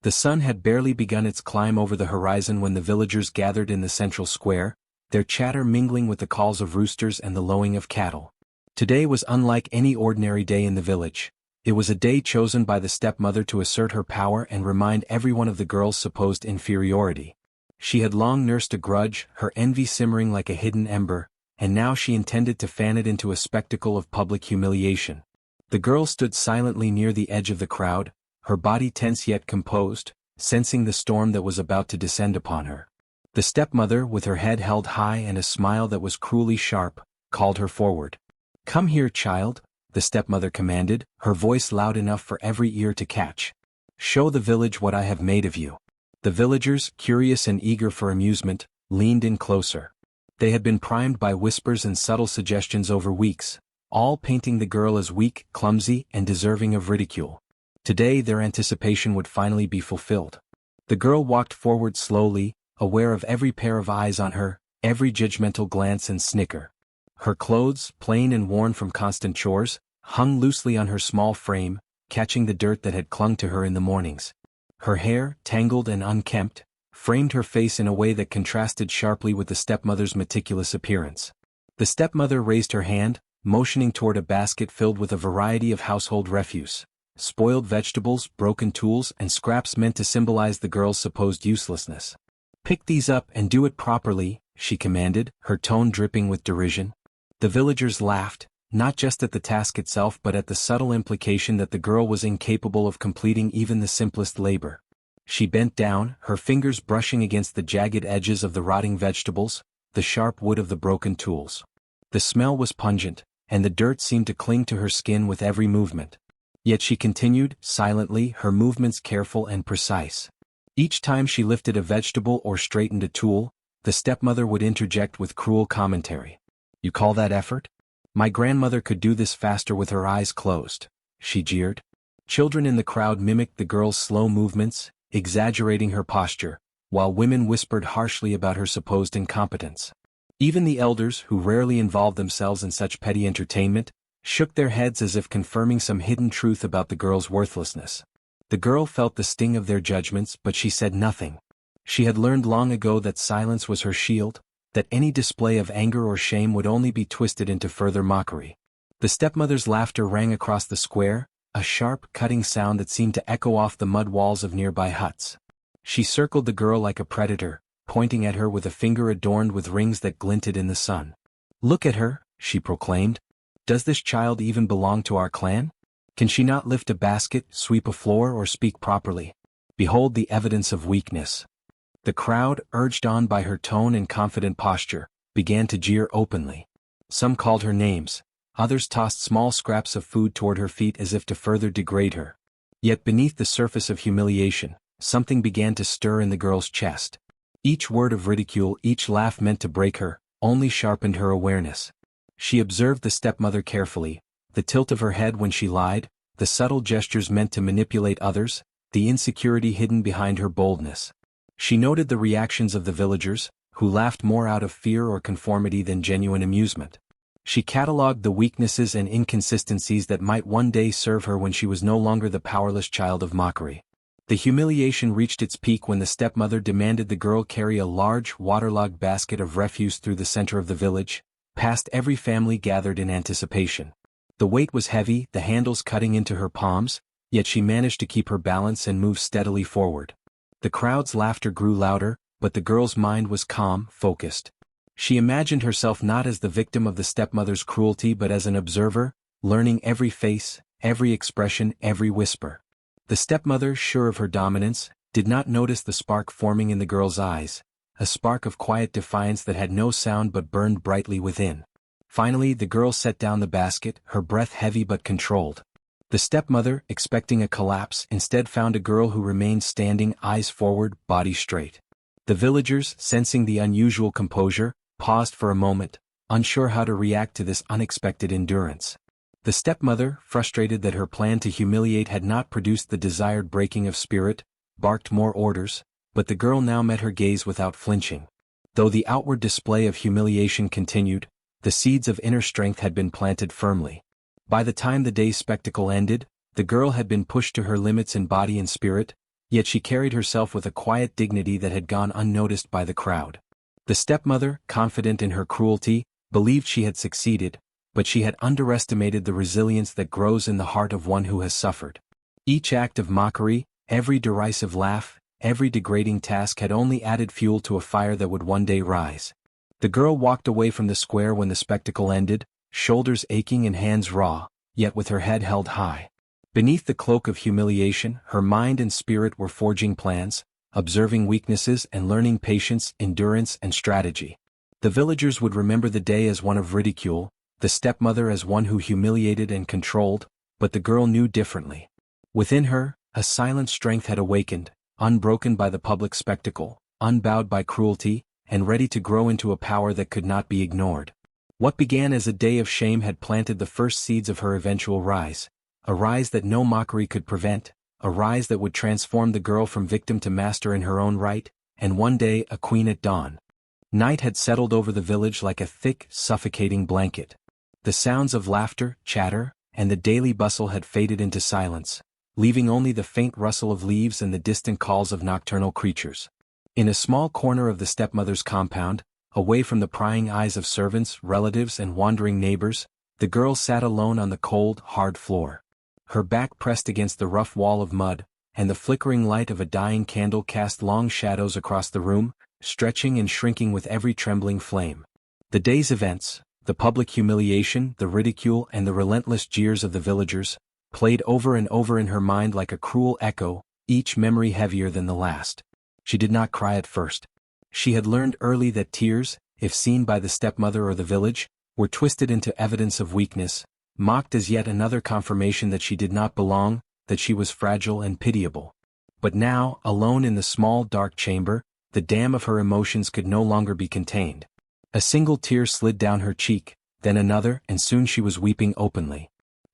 The sun had barely begun its climb over the horizon when the villagers gathered in the central square, their chatter mingling with the calls of roosters and the lowing of cattle. Today was unlike any ordinary day in the village. It was a day chosen by the stepmother to assert her power and remind everyone of the girl's supposed inferiority. She had long nursed a grudge, her envy simmering like a hidden ember, and now she intended to fan it into a spectacle of public humiliation. The girl stood silently near the edge of the crowd, her body tense yet composed, sensing the storm that was about to descend upon her. The stepmother, with her head held high and a smile that was cruelly sharp, called her forward. "Come here, child," the stepmother commanded, her voice loud enough for every ear to catch. "Show the village what I have made of you." The villagers, curious and eager for amusement, leaned in closer. They had been primed by whispers and subtle suggestions over weeks, all painting the girl as weak, clumsy, and deserving of ridicule. Today their anticipation would finally be fulfilled. The girl walked forward slowly, aware of every pair of eyes on her, every judgmental glance and snicker. Her clothes, plain and worn from constant chores, hung loosely on her small frame, catching the dirt that had clung to her in the mornings. Her hair, tangled and unkempt, framed her face in a way that contrasted sharply with the stepmother's meticulous appearance. The stepmother raised her hand, motioning toward a basket filled with a variety of household refuse, spoiled vegetables, broken tools, and scraps meant to symbolize the girl's supposed uselessness. "Pick these up and do it properly," she commanded, her tone dripping with derision. The villagers laughed, not just at the task itself but at the subtle implication that the girl was incapable of completing even the simplest labor. She bent down, her fingers brushing against the jagged edges of the rotting vegetables, the sharp wood of the broken tools. The smell was pungent, and the dirt seemed to cling to her skin with every movement. Yet she continued, silently, her movements careful and precise. Each time she lifted a vegetable or straightened a tool, the stepmother would interject with cruel commentary. "You call that effort? My grandmother could do this faster with her eyes closed," she jeered. Children in the crowd mimicked the girl's slow movements, exaggerating her posture, while women whispered harshly about her supposed incompetence. Even the elders, who rarely involved themselves in such petty entertainment, shook their heads as if confirming some hidden truth about the girl's worthlessness. The girl felt the sting of their judgments, but she said nothing. She had learned long ago that silence was her shield, that any display of anger or shame would only be twisted into further mockery. The stepmother's laughter rang across the square, a sharp, cutting sound that seemed to echo off the mud walls of nearby huts. She circled the girl like a predator, pointing at her with a finger adorned with rings that glinted in the sun. "Look at her," she proclaimed. "Does this child even belong to our clan? Can she not lift a basket, sweep a floor, or speak properly? Behold the evidence of weakness." The crowd, urged on by her tone and confident posture, began to jeer openly. Some called her names, others tossed small scraps of food toward her feet as if to further degrade her. Yet beneath the surface of humiliation, something began to stir in the girl's chest. Each word of ridicule, each laugh meant to break her, only sharpened her awareness. She observed the stepmother carefully, the tilt of her head when she lied, the subtle gestures meant to manipulate others, the insecurity hidden behind her boldness. She noted the reactions of the villagers, who laughed more out of fear or conformity than genuine amusement. She catalogued the weaknesses and inconsistencies that might one day serve her when she was no longer the powerless child of mockery. The humiliation reached its peak when the stepmother demanded the girl carry a large, waterlogged basket of refuse through the center of the village, past every family gathered in anticipation. The weight was heavy, the handles cutting into her palms, yet she managed to keep her balance and move steadily forward. The crowd's laughter grew louder, but the girl's mind was calm, focused. She imagined herself not as the victim of the stepmother's cruelty but as an observer, learning every face, every expression, every whisper. The stepmother, sure of her dominance, did not notice the spark forming in the girl's eyes, a spark of quiet defiance that had no sound but burned brightly within. Finally, the girl set down the basket, her breath heavy but controlled. The stepmother, expecting a collapse, instead found a girl who remained standing, eyes forward, body straight. The villagers, sensing the unusual composure, paused for a moment, unsure how to react to this unexpected endurance. The stepmother, frustrated that her plan to humiliate had not produced the desired breaking of spirit, barked more orders, but the girl now met her gaze without flinching. Though the outward display of humiliation continued, the seeds of inner strength had been planted firmly. By the time the day's spectacle ended, the girl had been pushed to her limits in body and spirit, Yet she carried herself with a quiet dignity that had gone unnoticed by the crowd. The stepmother, confident in her cruelty, believed she had succeeded, but she had underestimated the resilience that grows in the heart of one who has suffered. Each act of mockery, every derisive laugh, every degrading task had only added fuel to a fire that would one day rise. The girl walked away from the square when the spectacle ended, shoulders aching and hands raw, yet with her head held high. Beneath the cloak of humiliation, her mind and spirit were forging plans, observing weaknesses and learning patience, endurance, and strategy. The villagers would remember the day as one of ridicule, the stepmother as one who humiliated and controlled, but the girl knew differently. Within her, a silent strength had awakened, unbroken by the public spectacle, unbowed by cruelty, and ready to grow into a power that could not be ignored. What began as a day of shame had planted the first seeds of her eventual rise, a rise that no mockery could prevent, a rise that would transform the girl from victim to master in her own right, and one day a queen at dawn. Night had settled over the village like a thick, suffocating blanket. The sounds of laughter, chatter, and the daily bustle had faded into silence, leaving only the faint rustle of leaves and the distant calls of nocturnal creatures. In a small corner of the stepmother's compound, away from the prying eyes of servants, relatives, and wandering neighbors, the girl sat alone on the cold, hard floor. Her back pressed against the rough wall of mud, and the flickering light of a dying candle cast long shadows across the room, stretching and shrinking with every trembling flame. The day's events, the public humiliation, the ridicule, and the relentless jeers of the villagers, played over and over in her mind like a cruel echo, each memory heavier than the last. She did not cry at first. She had learned early that tears, if seen by the stepmother or the village, were twisted into evidence of weakness, mocked as yet another confirmation that she did not belong, that she was fragile and pitiable. But now, alone in the small dark chamber, the dam of her emotions could no longer be contained. A single tear slid down her cheek, then another, and soon she was weeping openly.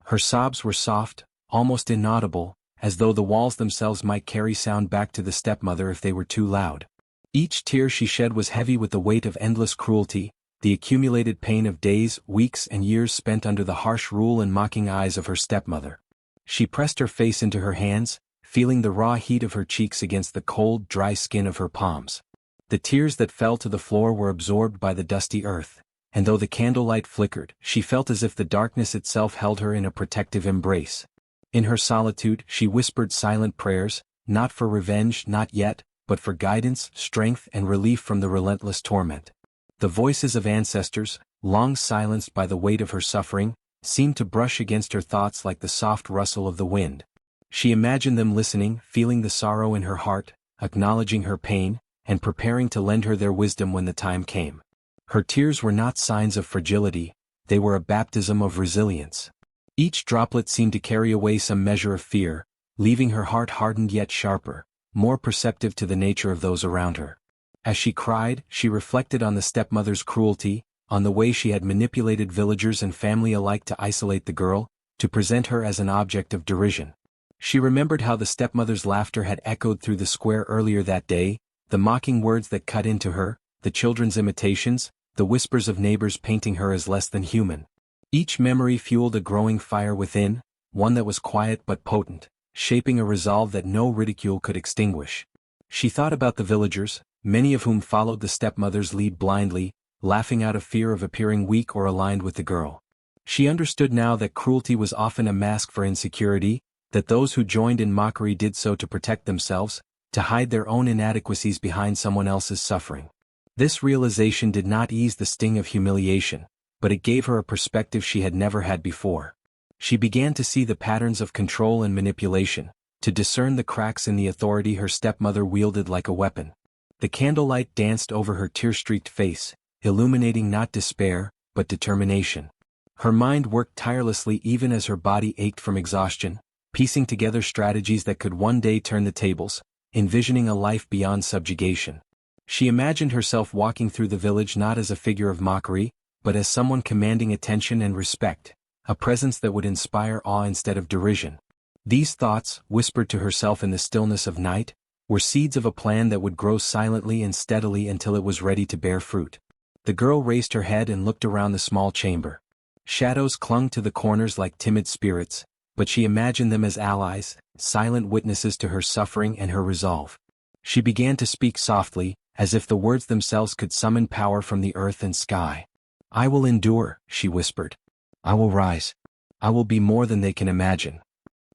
Her sobs were soft, almost inaudible, as though the walls themselves might carry sound back to the stepmother if they were too loud. Each tear she shed was heavy with the weight of endless cruelty, the accumulated pain of days, weeks, and years spent under the harsh rule and mocking eyes of her stepmother. She pressed her face into her hands, feeling the raw heat of her cheeks against the cold, dry skin of her palms. The tears that fell to the floor were absorbed by the dusty earth, and though the candlelight flickered, she felt as if the darkness itself held her in a protective embrace. In her solitude, she whispered silent prayers, not for revenge, not yet, but for guidance, strength, and relief from the relentless torment. The voices of ancestors, long silenced by the weight of her suffering, seemed to brush against her thoughts like the soft rustle of the wind. She imagined them listening, feeling the sorrow in her heart, acknowledging her pain, and preparing to lend her their wisdom when the time came. Her tears were not signs of fragility, they were a baptism of resilience. Each droplet seemed to carry away some measure of fear, leaving her heart hardened yet sharper, more perceptive to the nature of those around her. As she cried, she reflected on the stepmother's cruelty, on the way she had manipulated villagers and family alike to isolate the girl, to present her as an object of derision. She remembered how the stepmother's laughter had echoed through the square earlier that day, the mocking words that cut into her, the children's imitations, the whispers of neighbors painting her as less than human. Each memory fueled a growing fire within, one that was quiet but potent, shaping a resolve that no ridicule could extinguish. She thought about the villagers, many of whom followed the stepmother's lead blindly, laughing out of fear of appearing weak or aligned with the girl. She understood now that cruelty was often a mask for insecurity, that those who joined in mockery did so to protect themselves, to hide their own inadequacies behind someone else's suffering. This realization did not ease the sting of humiliation, but it gave her a perspective she had never had before. She began to see the patterns of control and manipulation, to discern the cracks in the authority her stepmother wielded like a weapon. The candlelight danced over her tear-streaked face, illuminating not despair, but determination. Her mind worked tirelessly even as her body ached from exhaustion, piecing together strategies that could one day turn the tables, envisioning a life beyond subjugation. She imagined herself walking through the village not as a figure of mockery, but as someone commanding attention and respect, a presence that would inspire awe instead of derision. These thoughts, whispered to herself in the stillness of night, were seeds of a plan that would grow silently and steadily until it was ready to bear fruit. The girl raised her head and looked around the small chamber. Shadows clung to the corners like timid spirits, but she imagined them as allies, silent witnesses to her suffering and her resolve. She began to speak softly, as if the words themselves could summon power from the earth and sky. "I will endure," she whispered. "I will rise. I will be more than they can imagine."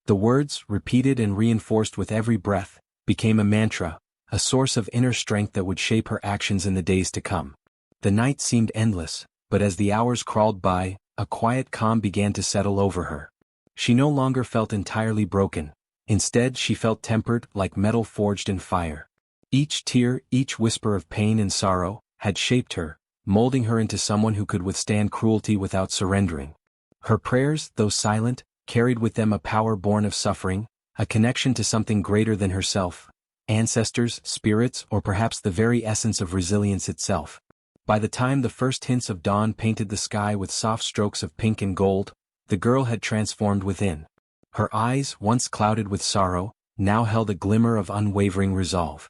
The words, repeated and reinforced with every breath, became a mantra, a source of inner strength that would shape her actions in the days to come. The night seemed endless, but as the hours crawled by, a quiet calm began to settle over her. She no longer felt entirely broken. Instead, she felt tempered, like metal forged in fire. Each tear, each whisper of pain and sorrow, had shaped her, molding her into someone who could withstand cruelty without surrendering. Her prayers, though silent, carried with them a power born of suffering, a connection to something greater than herself, ancestors, spirits, or perhaps the very essence of resilience itself. By the time the first hints of dawn painted the sky with soft strokes of pink and gold, the girl had transformed within. Her eyes, once clouded with sorrow, now held a glimmer of unwavering resolve.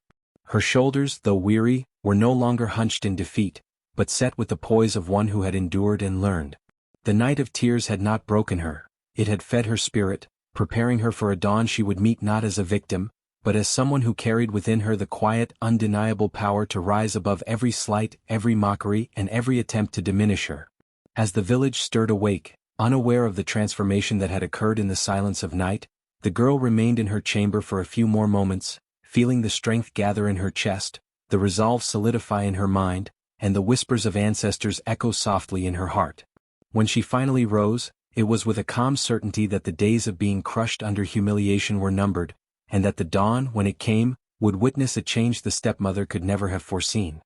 Her shoulders, though weary, were no longer hunched in defeat, but set with the poise of one who had endured and learned. The night of tears had not broken her, it had fed her spirit, preparing her for a dawn she would meet not as a victim, but as someone who carried within her the quiet, undeniable power to rise above every slight, every mockery, and every attempt to diminish her. As the village stirred awake, unaware of the transformation that had occurred in the silence of night, the girl remained in her chamber for a few more moments, feeling the strength gather in her chest, the resolve solidify in her mind, and the whispers of ancestors echo softly in her heart. When she finally rose, it was with a calm certainty that the days of being crushed under humiliation were numbered, and that the dawn, when it came, would witness a change the stepmother could never have foreseen.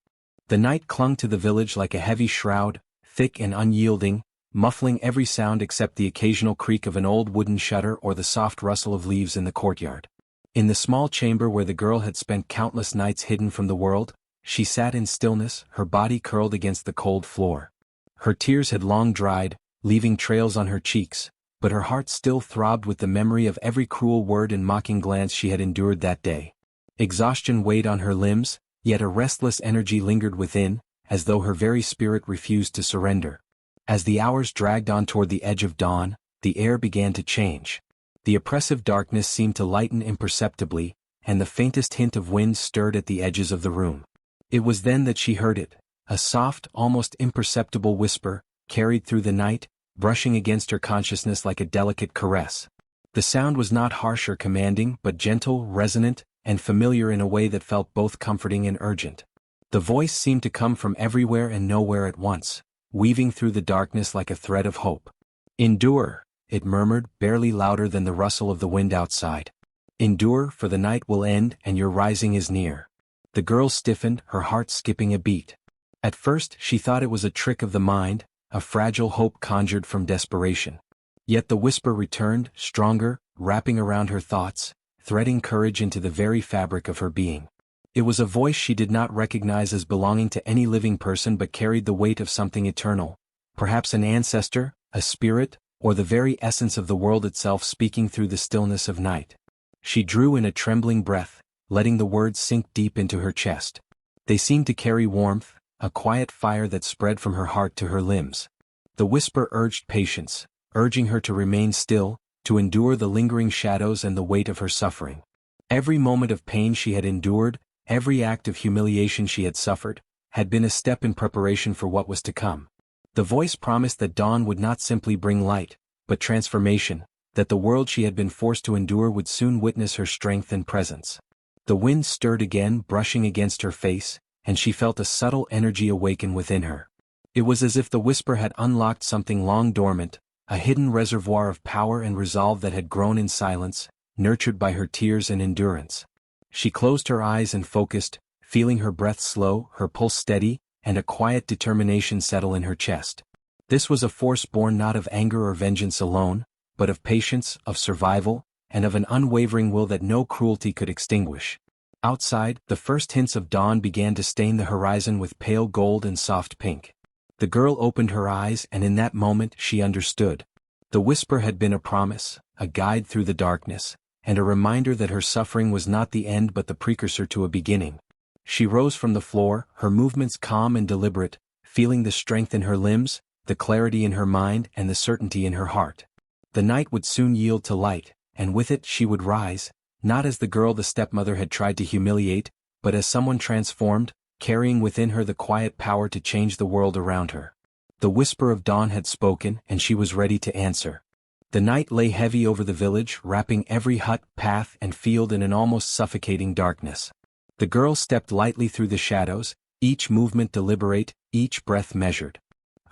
The night clung to the village like a heavy shroud, thick and unyielding, muffling every sound except the occasional creak of an old wooden shutter or the soft rustle of leaves in the courtyard. In the small chamber where the girl had spent countless nights hidden from the world, she sat in stillness, her body curled against the cold floor. Her tears had long dried, leaving trails on her cheeks, but her heart still throbbed with the memory of every cruel word and mocking glance she had endured that day. Exhaustion weighed on her limbs, yet a restless energy lingered within, as though her very spirit refused to surrender. As the hours dragged on toward the edge of dawn, the air began to change. The oppressive darkness seemed to lighten imperceptibly, and the faintest hint of wind stirred at the edges of the room. It was then that she heard it, a soft, almost imperceptible whisper, carried through the night, brushing against her consciousness like a delicate caress. The sound was not harsh or commanding, but gentle, resonant, and familiar in a way that felt both comforting and urgent. The voice seemed to come from everywhere and nowhere at once, weaving through the darkness like a thread of hope. "Endure," it murmured, barely louder than the rustle of the wind outside. "Endure, for the night will end and your rising is near." The girl stiffened, her heart skipping a beat. At first she thought it was a trick of the mind, a fragile hope conjured from desperation. Yet the whisper returned, stronger, wrapping around her thoughts, threading courage into the very fabric of her being. It was a voice she did not recognize as belonging to any living person but carried the weight of something eternal, perhaps an ancestor, a spirit, or the very essence of the world itself speaking through the stillness of night. She drew in a trembling breath, letting the words sink deep into her chest. They seemed to carry warmth, a quiet fire that spread from her heart to her limbs. The whisper urged patience, urging her to remain still, to endure the lingering shadows and the weight of her suffering. Every moment of pain she had endured, every act of humiliation she had suffered, had been a step in preparation for what was to come. The voice promised that dawn would not simply bring light, but transformation, that the world she had been forced to endure would soon witness her strength and presence. The wind stirred again, brushing against her face, and she felt a subtle energy awaken within her. It was as if the whisper had unlocked something long dormant, a hidden reservoir of power and resolve that had grown in silence, nurtured by her tears and endurance. She closed her eyes and focused, feeling her breath slow, her pulse steady, and a quiet determination settle in her chest. This was a force born not of anger or vengeance alone, but of patience, of survival, and of an unwavering will that no cruelty could extinguish. Outside, the first hints of dawn began to stain the horizon with pale gold and soft pink. The girl opened her eyes, and in that moment she understood. The whisper had been a promise, a guide through the darkness, and a reminder that her suffering was not the end but the precursor to a beginning. She rose from the floor, her movements calm and deliberate, feeling the strength in her limbs, the clarity in her mind, and the certainty in her heart. The night would soon yield to light, and with it she would rise, not as the girl the stepmother had tried to humiliate, but as someone transformed, carrying within her the quiet power to change the world around her. The whisper of dawn had spoken, and she was ready to answer. The night lay heavy over the village, wrapping every hut, path, and field in an almost suffocating darkness. The girl stepped lightly through the shadows, each movement deliberate, each breath measured.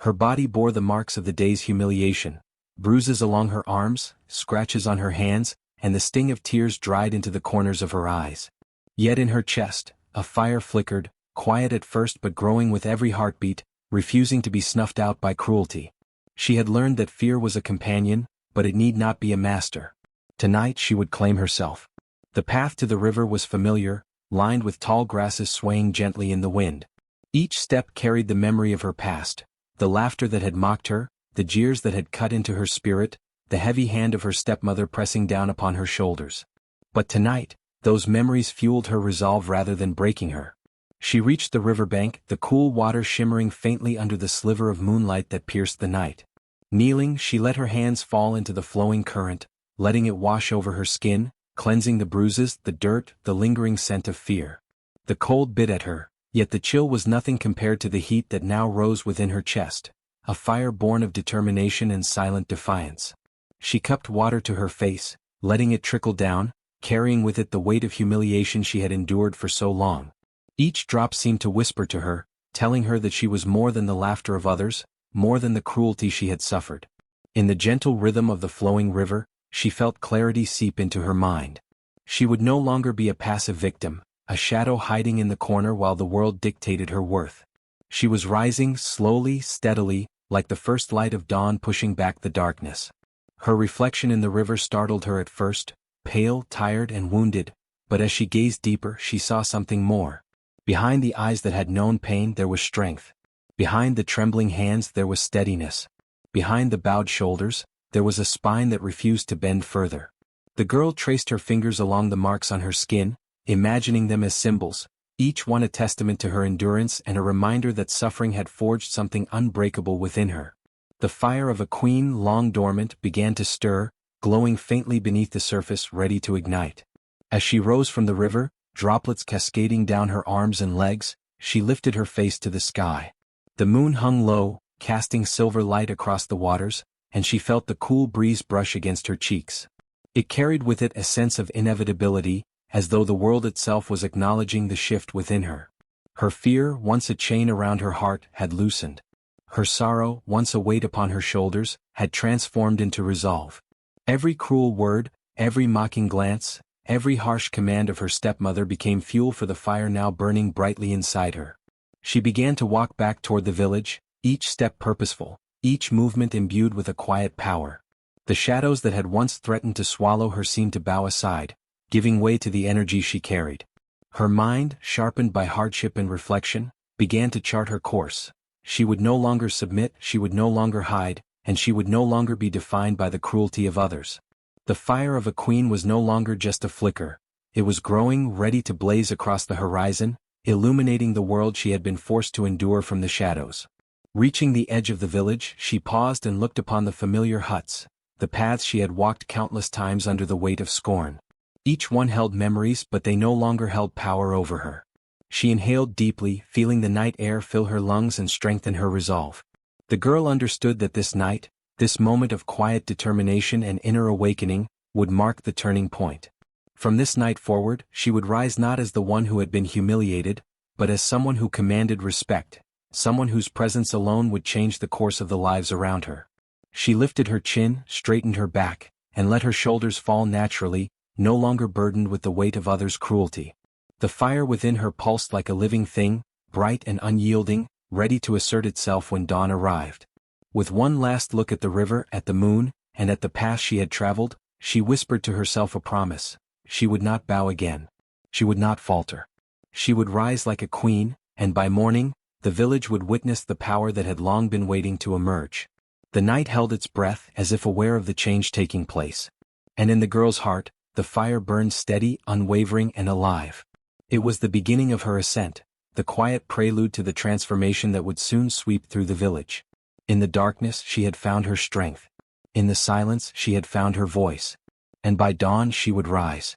Her body bore the marks of the day's humiliation, bruises along her arms, scratches on her hands, and the sting of tears dried into the corners of her eyes. Yet in her chest, a fire flickered, quiet at first but growing with every heartbeat, refusing to be snuffed out by cruelty. She had learned that fear was a companion, but it need not be a master. Tonight she would claim herself. The path to the river was familiar, lined with tall grasses swaying gently in the wind. Each step carried the memory of her past, the laughter that had mocked her, the jeers that had cut into her spirit, the heavy hand of her stepmother pressing down upon her shoulders. But tonight, those memories fueled her resolve rather than breaking her. She reached the riverbank, the cool water shimmering faintly under the sliver of moonlight that pierced the night. Kneeling, she let her hands fall into the flowing current, letting it wash over her skin, cleansing the bruises, the dirt, the lingering scent of fear. The cold bit at her, yet the chill was nothing compared to the heat that now rose within her chest, a fire born of determination and silent defiance. She cupped water to her face, letting it trickle down, carrying with it the weight of humiliation she had endured for so long. Each drop seemed to whisper to her, telling her that she was more than the laughter of others, more than the cruelty she had suffered. In the gentle rhythm of the flowing river, she felt clarity seep into her mind. She would no longer be a passive victim, a shadow hiding in the corner while the world dictated her worth. She was rising slowly, steadily, like the first light of dawn pushing back the darkness. Her reflection in the river startled her at first, pale, tired, and wounded, but as she gazed deeper she saw something more. Behind the eyes that had known pain there was strength. Behind the trembling hands there was steadiness. Behind the bowed shoulders, there was a spine that refused to bend further. The girl traced her fingers along the marks on her skin, imagining them as symbols, each one a testament to her endurance and a reminder that suffering had forged something unbreakable within her. The fire of a queen long dormant began to stir, glowing faintly beneath the surface ready to ignite. As she rose from the river, droplets cascading down her arms and legs, she lifted her face to the sky. The moon hung low, casting silver light across the waters, and she felt the cool breeze brush against her cheeks. It carried with it a sense of inevitability, as though the world itself was acknowledging the shift within her. Her fear, once a chain around her heart, had loosened. Her sorrow, once a weight upon her shoulders, had transformed into resolve. Every cruel word, every mocking glance, every harsh command of her stepmother became fuel for the fire now burning brightly inside her. She began to walk back toward the village, each step purposeful, each movement imbued with a quiet power. The shadows that had once threatened to swallow her seemed to bow aside, giving way to the energy she carried. Her mind, sharpened by hardship and reflection, began to chart her course. She would no longer submit, she would no longer hide, and she would no longer be defined by the cruelty of others. The fire of a queen was no longer just a flicker. It was growing, ready to blaze across the horizon, illuminating the world she had been forced to endure from the shadows. Reaching the edge of the village, she paused and looked upon the familiar huts, the paths she had walked countless times under the weight of scorn. Each one held memories, but they no longer held power over her. She inhaled deeply, feeling the night air fill her lungs and strengthen her resolve. The girl understood that this night, this moment of quiet determination and inner awakening, would mark the turning point. From this night forward, she would rise not as the one who had been humiliated, but as someone who commanded respect, someone whose presence alone would change the course of the lives around her. She lifted her chin, straightened her back, and let her shoulders fall naturally, no longer burdened with the weight of others' cruelty. The fire within her pulsed like a living thing, bright and unyielding, ready to assert itself when dawn arrived. With one last look at the river, at the moon, and at the path she had traveled, she whispered to herself a promise. She would not bow again. She would not falter. She would rise like a queen, and by morning, the village would witness the power that had long been waiting to emerge. The night held its breath as if aware of the change taking place. And in the girl's heart, the fire burned steady, unwavering, and alive. It was the beginning of her ascent, the quiet prelude to the transformation that would soon sweep through the village. In the darkness she had found her strength. In the silence she had found her voice. and by dawn she would rise.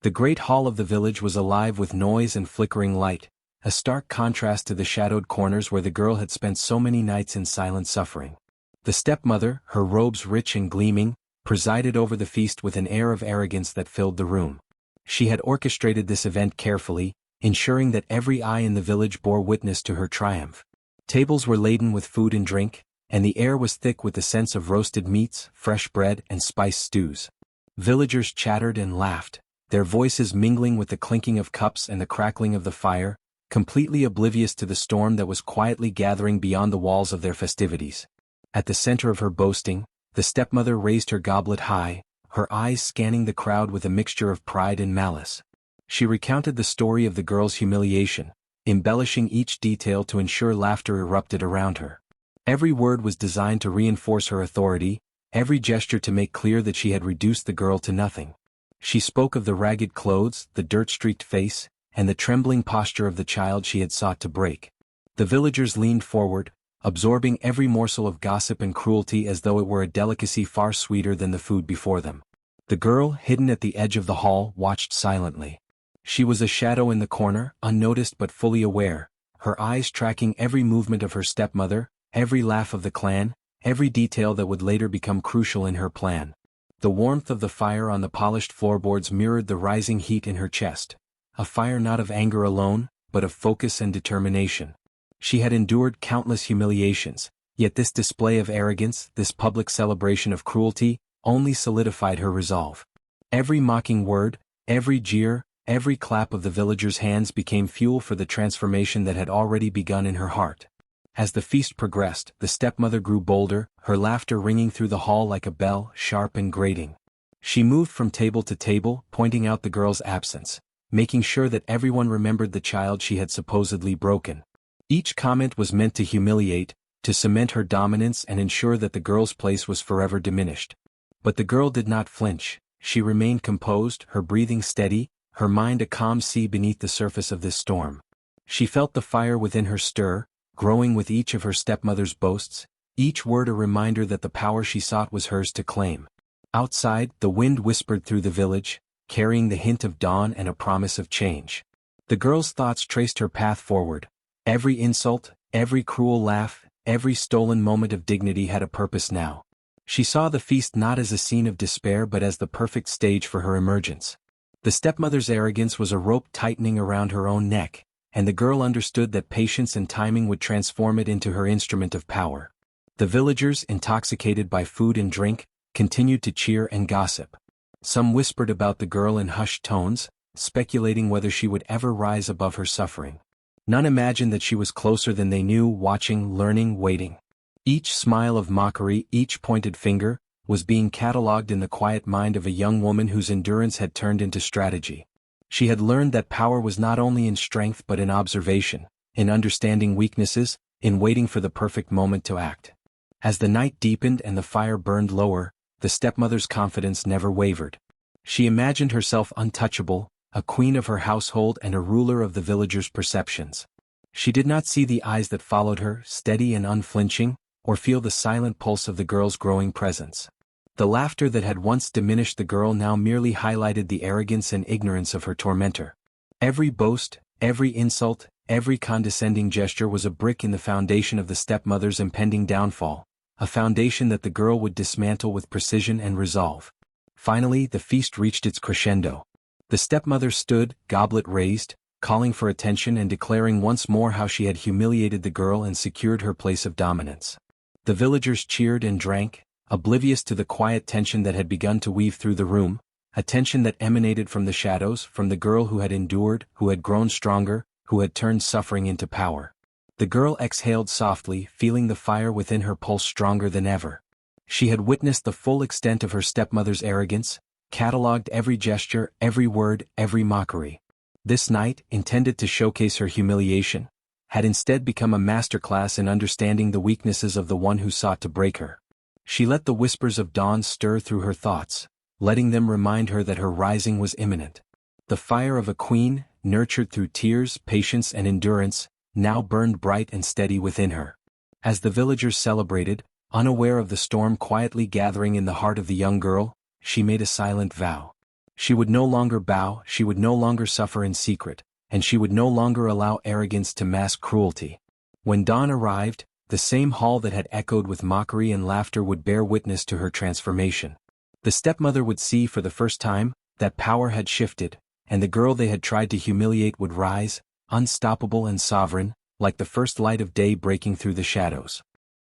The great hall of the village was alive with noise and flickering light, a stark contrast to the shadowed corners where the girl had spent so many nights in silent suffering. The stepmother, her robes rich and gleaming, presided over the feast with an air of arrogance that filled the room. She had orchestrated this event carefully, ensuring that every eye in the village bore witness to her triumph. Tables were laden with food and drink, and the air was thick with the sense of roasted meats, fresh bread, and spiced stews. Villagers chattered and laughed, their voices mingling with the clinking of cups and the crackling of the fire, completely oblivious to the storm that was quietly gathering beyond the walls of their festivities. At the center of her boasting, the stepmother raised her goblet high, her eyes scanning the crowd with a mixture of pride and malice. She recounted the story of the girl's humiliation, embellishing each detail to ensure laughter erupted around her. Every word was designed to reinforce her authority, every gesture to make clear that she had reduced the girl to nothing. She spoke of the ragged clothes, the dirt-streaked face, and the trembling posture of the child she had sought to break. The villagers leaned forward, absorbing every morsel of gossip and cruelty as though it were a delicacy far sweeter than the food before them. The girl, hidden at the edge of the hall, watched silently. She was a shadow in the corner, unnoticed but fully aware, her eyes tracking every movement of her stepmother, every laugh of the clan, every detail that would later become crucial in her plan. The warmth of the fire on the polished floorboards mirrored the rising heat in her chest, a fire not of anger alone, but of focus and determination. She had endured countless humiliations, yet this display of arrogance, this public celebration of cruelty, only solidified her resolve. Every mocking word, every jeer, every clap of the villagers' hands became fuel for the transformation that had already begun in her heart. As the feast progressed, the stepmother grew bolder, her laughter ringing through the hall like a bell, sharp and grating. She moved from table to table, pointing out the girl's absence, making sure that everyone remembered the child she had supposedly broken. Each comment was meant to humiliate, to cement her dominance and ensure that the girl's place was forever diminished. But the girl did not flinch, she remained composed, her breathing steady, her mind a calm sea beneath the surface of this storm. She felt the fire within her stir, growing with each of her stepmother's boasts, each word a reminder that the power she sought was hers to claim. Outside, the wind whispered through the village, carrying the hint of dawn and a promise of change. The girl's thoughts traced her path forward. Every insult, every cruel laugh, every stolen moment of dignity had a purpose now. She saw the feast not as a scene of despair but as the perfect stage for her emergence. The stepmother's arrogance was a rope tightening around her own neck, and the girl understood that patience and timing would transform it into her instrument of power. The villagers, intoxicated by food and drink, continued to cheer and gossip. Some whispered about the girl in hushed tones, speculating whether she would ever rise above her suffering. None imagined that she was closer than they knew, watching, learning, waiting. Each smile of mockery, each pointed finger, was being catalogued in the quiet mind of a young woman whose endurance had turned into strategy. She had learned that power was not only in strength but in observation, in understanding weaknesses, in waiting for the perfect moment to act. As the night deepened and the fire burned lower, the stepmother's confidence never wavered. She imagined herself untouchable, a queen of her household and a ruler of the villagers' perceptions. She did not see the eyes that followed her, steady and unflinching, or feel the silent pulse of the girl's growing presence. The laughter that had once diminished the girl now merely highlighted the arrogance and ignorance of her tormentor. Every boast, every insult, every condescending gesture was a brick in the foundation of the stepmother's impending downfall, a foundation that the girl would dismantle with precision and resolve. Finally, the feast reached its crescendo. The stepmother stood, goblet raised, calling for attention and declaring once more how she had humiliated the girl and secured her place of dominance. The villagers cheered and drank, oblivious to the quiet tension that had begun to weave through the room, a tension that emanated from the shadows, from the girl who had endured, who had grown stronger, who had turned suffering into power. The girl exhaled softly, feeling the fire within her pulse stronger than ever. She had witnessed the full extent of her stepmother's arrogance, catalogued every gesture, every word, every mockery. This night, intended to showcase her humiliation, had instead become a masterclass in understanding the weaknesses of the one who sought to break her. She let the whispers of dawn stir through her thoughts, letting them remind her that her rising was imminent. The fire of a queen, nurtured through tears, patience and endurance, now burned bright and steady within her. As the villagers celebrated, unaware of the storm quietly gathering in the heart of the young girl, she made a silent vow. She would no longer bow, she would no longer suffer in secret, and she would no longer allow arrogance to mask cruelty. When dawn arrived, the same hall that had echoed with mockery and laughter would bear witness to her transformation. The stepmother would see for the first time that power had shifted, and the girl they had tried to humiliate would rise, unstoppable and sovereign, like the first light of day breaking through the shadows.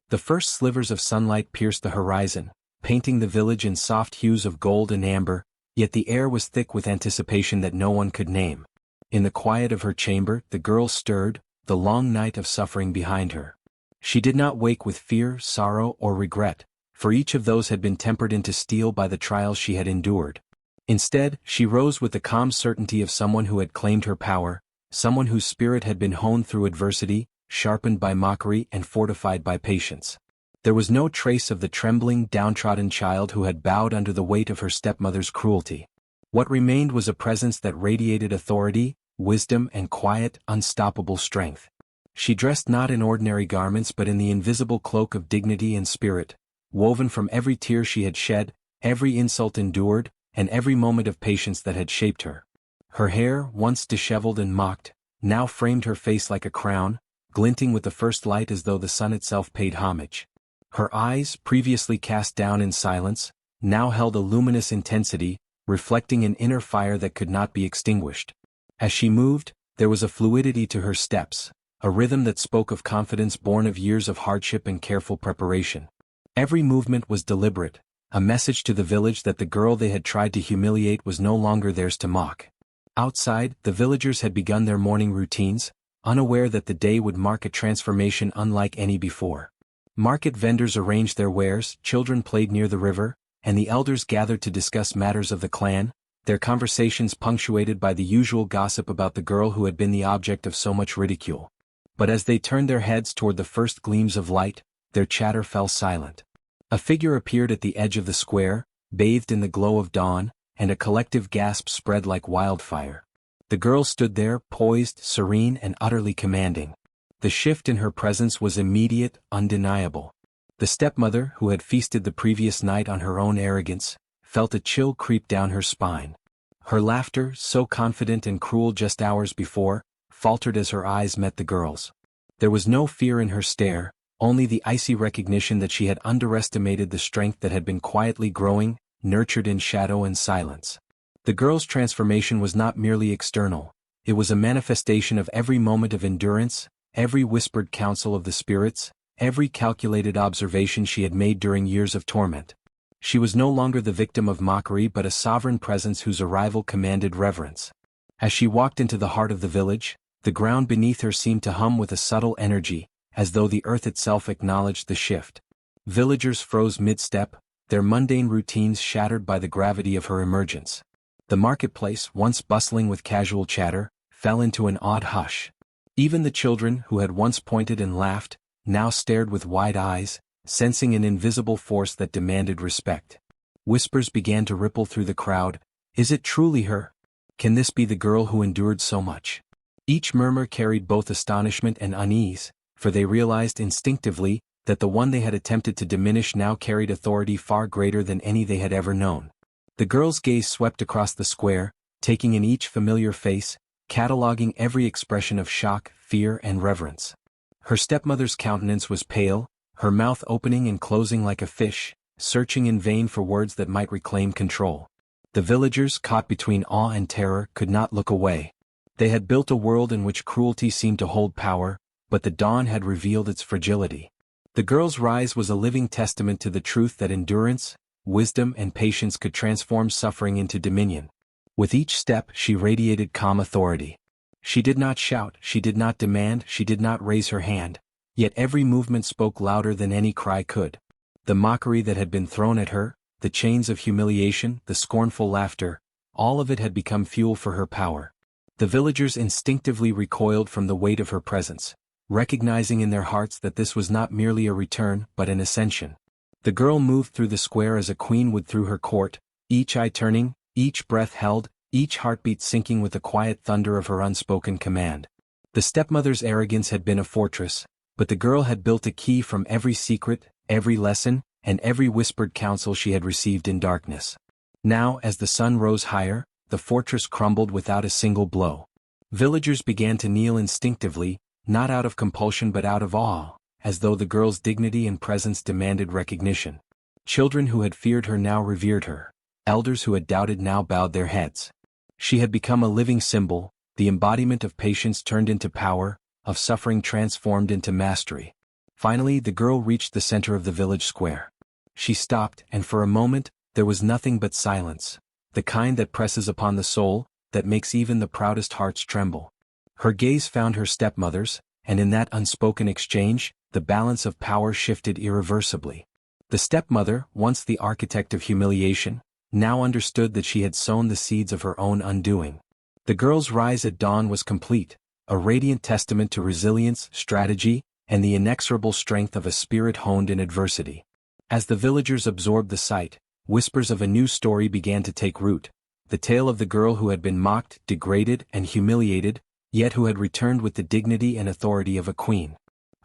The first slivers of sunlight pierced the horizon, painting the village in soft hues of gold and amber, yet the air was thick with anticipation that no one could name. In the quiet of her chamber, the girl stirred, the long night of suffering behind her. She did not wake with fear, sorrow, or regret, for each of those had been tempered into steel by the trials she had endured. Instead, she rose with the calm certainty of someone who had claimed her power, someone whose spirit had been honed through adversity, sharpened by mockery and fortified by patience. There was no trace of the trembling, downtrodden child who had bowed under the weight of her stepmother's cruelty. What remained was a presence that radiated authority, wisdom, and quiet, unstoppable strength. She dressed not in ordinary garments but in the invisible cloak of dignity and spirit, woven from every tear she had shed, every insult endured, and every moment of patience that had shaped her. Her hair, once disheveled and mocked, now framed her face like a crown, glinting with the first light as though the sun itself paid homage. Her eyes, previously cast down in silence, now held a luminous intensity, reflecting an inner fire that could not be extinguished. As she moved, there was a fluidity to her steps, a rhythm that spoke of confidence born of years of hardship and careful preparation. Every movement was deliberate, a message to the village that the girl they had tried to humiliate was no longer theirs to mock. Outside, the villagers had begun their morning routines, unaware that the day would mark a transformation unlike any before. Market vendors arranged their wares, children played near the river, and the elders gathered to discuss matters of the clan, their conversations punctuated by the usual gossip about the girl who had been the object of so much ridicule. But as they turned their heads toward the first gleams of light, their chatter fell silent. A figure appeared at the edge of the square, bathed in the glow of dawn, and a collective gasp spread like wildfire. The girl stood there, poised, serene, and utterly commanding. The shift in her presence was immediate, undeniable. The stepmother, who had feasted the previous night on her own arrogance, felt a chill creep down her spine. Her laughter, so confident and cruel just hours before, faltered as her eyes met the girl's. There was no fear in her stare, only the icy recognition that she had underestimated the strength that had been quietly growing, nurtured in shadow and silence. The girl's transformation was not merely external, it was a manifestation of every moment of endurance, every whispered counsel of the spirits, every calculated observation she had made during years of torment. She was no longer the victim of mockery but a sovereign presence whose arrival commanded reverence. As she walked into the heart of the village, the ground beneath her seemed to hum with a subtle energy, as though the earth itself acknowledged the shift. Villagers froze mid-step, their mundane routines shattered by the gravity of her emergence. The marketplace, once bustling with casual chatter, fell into an awed hush. Even the children, who had once pointed and laughed, now stared with wide eyes, sensing an invisible force that demanded respect. Whispers began to ripple through the crowd. Is it truly her? Can this be the girl who endured so much? Each murmur carried both astonishment and unease, for they realized instinctively that the one they had attempted to diminish now carried authority far greater than any they had ever known. The girl's gaze swept across the square, taking in each familiar face, cataloging every expression of shock, fear, and reverence. Her stepmother's countenance was pale, her mouth opening and closing like a fish, searching in vain for words that might reclaim control. The villagers, caught between awe and terror, could not look away. They had built a world in which cruelty seemed to hold power, but the dawn had revealed its fragility. The girl's rise was a living testament to the truth that endurance, wisdom, and patience could transform suffering into dominion. With each step, she radiated calm authority. She did not shout, she did not demand, she did not raise her hand, yet every movement spoke louder than any cry could. The mockery that had been thrown at her, the chains of humiliation, the scornful laughter, all of it had become fuel for her power. The villagers instinctively recoiled from the weight of her presence, recognizing in their hearts that this was not merely a return but an ascension. The girl moved through the square as a queen would through her court, each eye turning, each breath held, each heartbeat sinking with the quiet thunder of her unspoken command. The stepmother's arrogance had been a fortress, but the girl had built a key from every secret, every lesson, and every whispered counsel she had received in darkness. Now, as the sun rose higher, the fortress crumbled without a single blow. Villagers began to kneel instinctively, not out of compulsion but out of awe, as though the girl's dignity and presence demanded recognition. Children who had feared her now revered her. Elders who had doubted now bowed their heads. She had become a living symbol, the embodiment of patience turned into power, of suffering transformed into mastery. Finally, the girl reached the center of the village square. She stopped, and for a moment, there was nothing but silence, the kind that presses upon the soul, that makes even the proudest hearts tremble. Her gaze found her stepmother's, and in that unspoken exchange, the balance of power shifted irreversibly. The stepmother, once the architect of humiliation, now understood that she had sown the seeds of her own undoing. The girl's rise at dawn was complete, a radiant testament to resilience, strategy, and the inexorable strength of a spirit honed in adversity. As the villagers absorbed the sight, whispers of a new story began to take root, the tale of the girl who had been mocked, degraded, and humiliated, yet who had returned with the dignity and authority of a queen.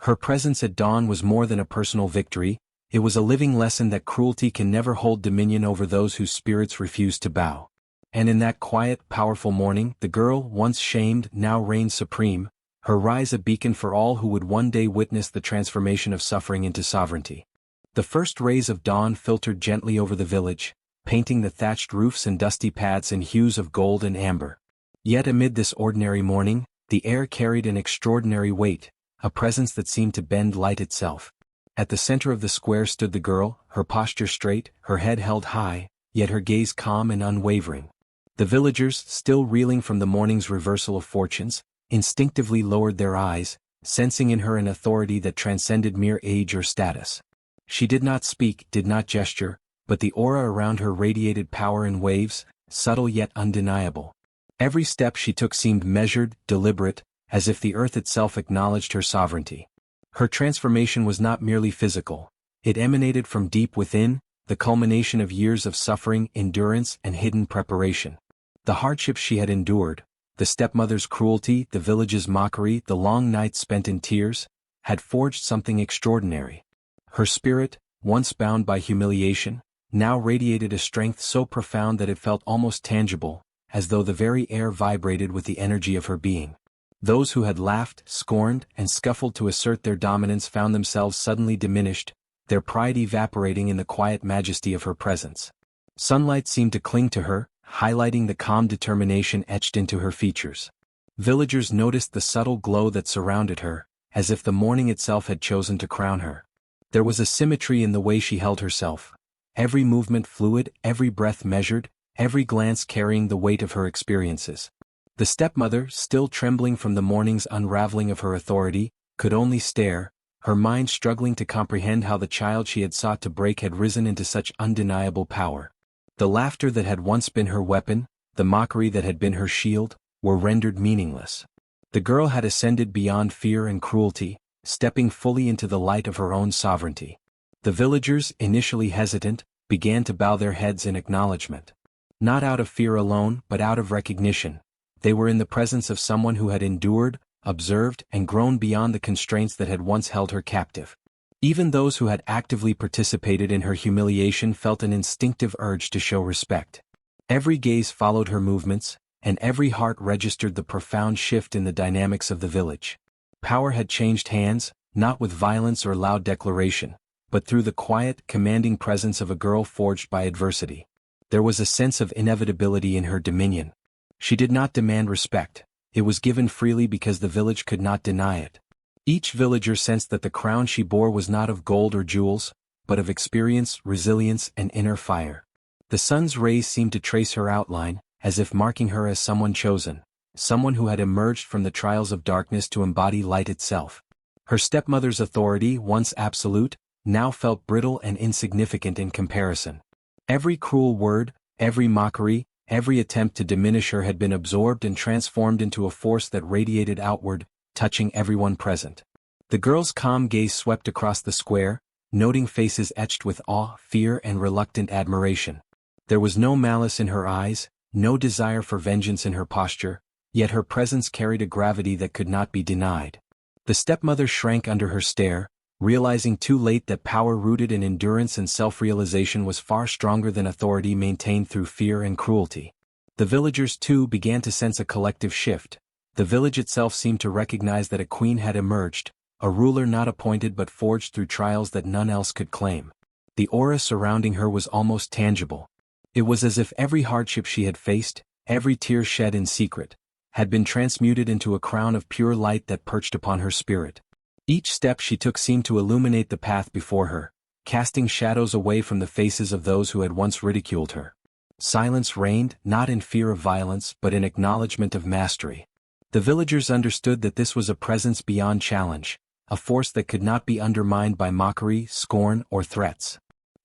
Her presence at dawn was more than a personal victory, it was a living lesson that cruelty can never hold dominion over those whose spirits refuse to bow. And in that quiet, powerful morning, the girl, once shamed, now reigned supreme, her rise a beacon for all who would one day witness the transformation of suffering into sovereignty. The first rays of dawn filtered gently over the village, painting the thatched roofs and dusty paths in hues of gold and amber. Yet amid this ordinary morning, the air carried an extraordinary weight, a presence that seemed to bend light itself. At the center of the square stood the girl, her posture straight, her head held high, yet her gaze calm and unwavering. The villagers, still reeling from the morning's reversal of fortunes, instinctively lowered their eyes, sensing in her an authority that transcended mere age or status. She did not speak, did not gesture, but the aura around her radiated power in waves, subtle yet undeniable. Every step she took seemed measured, deliberate, as if the earth itself acknowledged her sovereignty. Her transformation was not merely physical, it emanated from deep within, the culmination of years of suffering, endurance, and hidden preparation. The hardships she had endured, the stepmother's cruelty, the village's mockery, the long nights spent in tears, had forged something extraordinary. Her spirit, once bound by humiliation, now radiated a strength so profound that it felt almost tangible, as though the very air vibrated with the energy of her being. Those who had laughed, scorned, and scuffled to assert their dominance found themselves suddenly diminished, their pride evaporating in the quiet majesty of her presence. Sunlight seemed to cling to her, highlighting the calm determination etched into her features. Villagers noticed the subtle glow that surrounded her, as if the morning itself had chosen to crown her. There was a symmetry in the way she held herself, every movement fluid, every breath measured, every glance carrying the weight of her experiences. The stepmother, still trembling from the morning's unraveling of her authority, could only stare, her mind struggling to comprehend how the child she had sought to break had risen into such undeniable power. The laughter that had once been her weapon, the mockery that had been her shield, were rendered meaningless. The girl had ascended beyond fear and cruelty, stepping fully into the light of her own sovereignty. The villagers, initially hesitant, began to bow their heads in acknowledgement. Not out of fear alone, but out of recognition. They were in the presence of someone who had endured, observed, and grown beyond the constraints that had once held her captive. Even those who had actively participated in her humiliation felt an instinctive urge to show respect. Every gaze followed her movements, and every heart registered the profound shift in the dynamics of the village. Power had changed hands, not with violence or loud declaration, but through the quiet, commanding presence of a girl forged by adversity. There was a sense of inevitability in her dominion. She did not demand respect, it was given freely because the village could not deny it. Each villager sensed that the crown she bore was not of gold or jewels, but of experience, resilience, and inner fire. The sun's rays seemed to trace her outline, as if marking her as someone chosen, someone who had emerged from the trials of darkness to embody light itself. Her stepmother's authority, once absolute, now felt brittle and insignificant in comparison. Every cruel word, every mockery, every attempt to diminish her had been absorbed and transformed into a force that radiated outward, touching everyone present. The girl's calm gaze swept across the square, noting faces etched with awe, fear, and reluctant admiration. There was no malice in her eyes, no desire for vengeance in her posture, yet her presence carried a gravity that could not be denied. The stepmother shrank under her stare, realizing too late that power rooted in endurance and self-realization was far stronger than authority maintained through fear and cruelty. The villagers too began to sense a collective shift. The village itself seemed to recognize that a queen had emerged, a ruler not appointed but forged through trials that none else could claim. The aura surrounding her was almost tangible. It was as if every hardship she had faced, every tear shed in secret, had been transmuted into a crown of pure light that perched upon her spirit. Each step she took seemed to illuminate the path before her, casting shadows away from the faces of those who had once ridiculed her. Silence reigned, not in fear of violence but in acknowledgement of mastery. The villagers understood that this was a presence beyond challenge, a force that could not be undermined by mockery, scorn, or threats.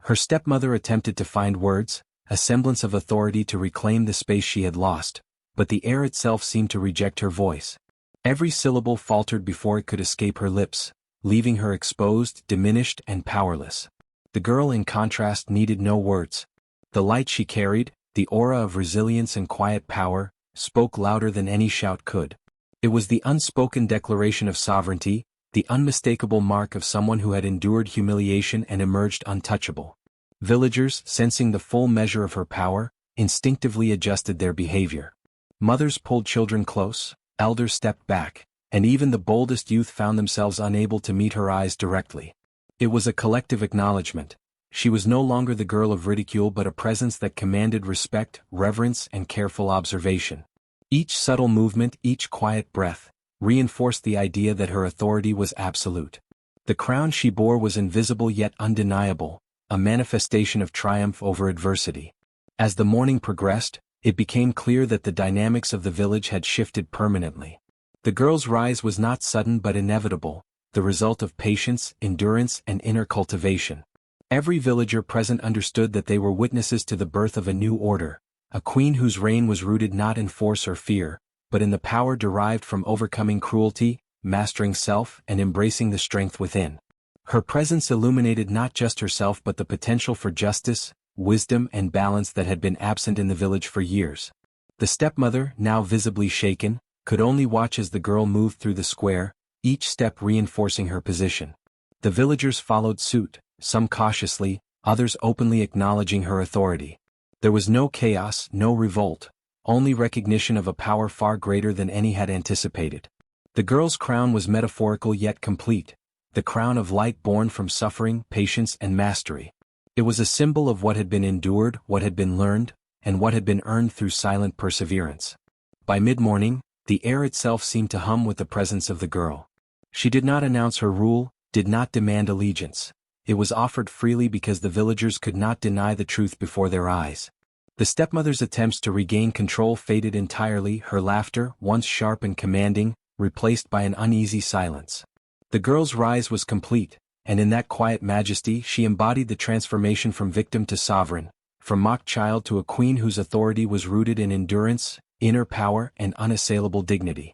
Her stepmother attempted to find words, a semblance of authority to reclaim the space she had lost, but the air itself seemed to reject her voice. Every syllable faltered before it could escape her lips, leaving her exposed, diminished, and powerless. The girl, in contrast, needed no words. The light she carried, the aura of resilience and quiet power, spoke louder than any shout could. It was the unspoken declaration of sovereignty, the unmistakable mark of someone who had endured humiliation and emerged untouchable. Villagers, sensing the full measure of her power, instinctively adjusted their behavior. Mothers pulled children close, elders stepped back, and even the boldest youth found themselves unable to meet her eyes directly. It was a collective acknowledgement. She was no longer the girl of ridicule but a presence that commanded respect, reverence, and careful observation. Each subtle movement, each quiet breath, reinforced the idea that her authority was absolute. The crown she bore was invisible yet undeniable, a manifestation of triumph over adversity. As the morning progressed, it became clear that the dynamics of the village had shifted permanently. The girl's rise was not sudden but inevitable, the result of patience, endurance, and inner cultivation. Every villager present understood that they were witnesses to the birth of a new order, a queen whose reign was rooted not in force or fear, but in the power derived from overcoming cruelty, mastering self, and embracing the strength within. Her presence illuminated not just herself but the potential for justice, wisdom, and balance that had been absent in the village for years. The stepmother, now visibly shaken, could only watch as the girl moved through the square, each step reinforcing her position. The villagers followed suit, some cautiously, others openly acknowledging her authority. There was no chaos, no revolt, only recognition of a power far greater than any had anticipated. The girl's crown was metaphorical yet complete, the crown of light born from suffering, patience, and mastery. It was a symbol of what had been endured, what had been learned, and what had been earned through silent perseverance. By mid-morning, the air itself seemed to hum with the presence of the girl. She did not announce her rule, did not demand allegiance. It was offered freely because the villagers could not deny the truth before their eyes. The stepmother's attempts to regain control faded entirely, her laughter, once sharp and commanding, replaced by an uneasy silence. The girl's rise was complete, and in that quiet majesty she embodied the transformation from victim to sovereign, from mock child to a queen whose authority was rooted in endurance, inner power, and unassailable dignity.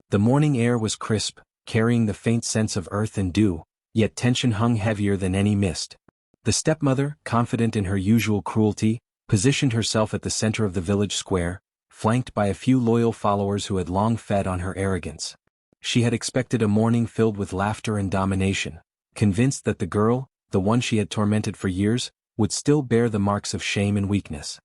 The morning air was crisp, carrying the faint sense of earth and dew, yet tension hung heavier than any mist. The stepmother, confident in her usual cruelty, positioned herself at the center of the village square, flanked by a few loyal followers who had long fed on her arrogance. She had expected a morning filled with laughter and domination, convinced that the girl, the one she had tormented for years, would still bear the marks of shame and weakness.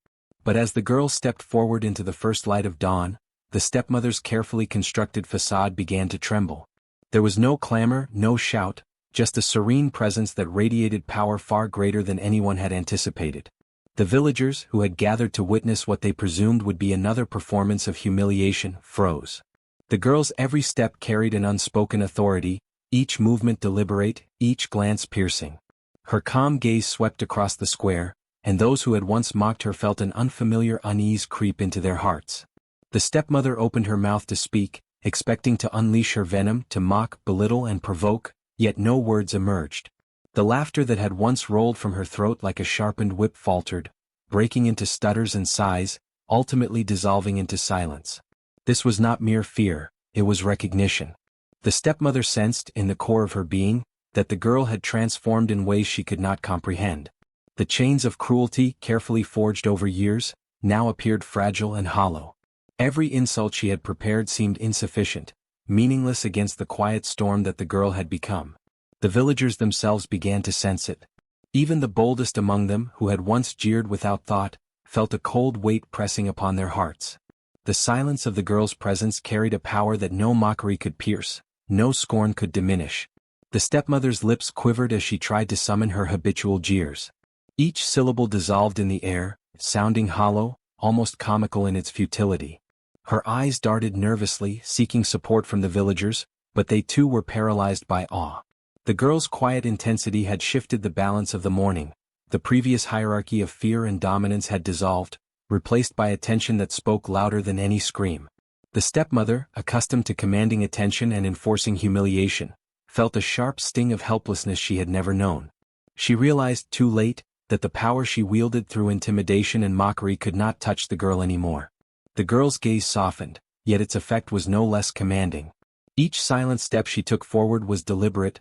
But as the girl stepped forward into the first light of dawn, the stepmother's carefully constructed facade began to tremble. There was no clamor, no shout, just a serene presence that radiated power far greater than anyone had anticipated. The villagers, who had gathered to witness what they presumed would be another performance of humiliation, froze. The girl's every step carried an unspoken authority, each movement deliberate, each glance piercing. Her calm gaze swept across the square, and those who had once mocked her felt an unfamiliar unease creep into their hearts. The stepmother opened her mouth to speak, expecting to unleash her venom, to mock, belittle, and provoke, yet no words emerged. The laughter that had once rolled from her throat like a sharpened whip faltered, breaking into stutters and sighs, ultimately dissolving into silence. This was not mere fear, it was recognition. The stepmother sensed, in the core of her being, that the girl had transformed in ways she could not comprehend. The chains of cruelty, carefully forged over years, now appeared fragile and hollow. Every insult she had prepared seemed insufficient, meaningless against the quiet storm that the girl had become. The villagers themselves began to sense it. Even the boldest among them, who had once jeered without thought, felt a cold weight pressing upon their hearts. The silence of the girl's presence carried a power that no mockery could pierce, no scorn could diminish. The stepmother's lips quivered as she tried to summon her habitual jeers. Each syllable dissolved in the air, sounding hollow, almost comical in its futility. Her eyes darted nervously, seeking support from the villagers, but they too were paralyzed by awe. The girl's quiet intensity had shifted the balance of the morning. The previous hierarchy of fear and dominance had dissolved, replaced by attention that spoke louder than any scream. The stepmother, accustomed to commanding attention and enforcing humiliation, felt a sharp sting of helplessness she had never known. She realized too late that the power she wielded through intimidation and mockery could not touch the girl anymore. The girl's gaze softened, yet its effect was no less commanding. Each silent step she took forward was deliberate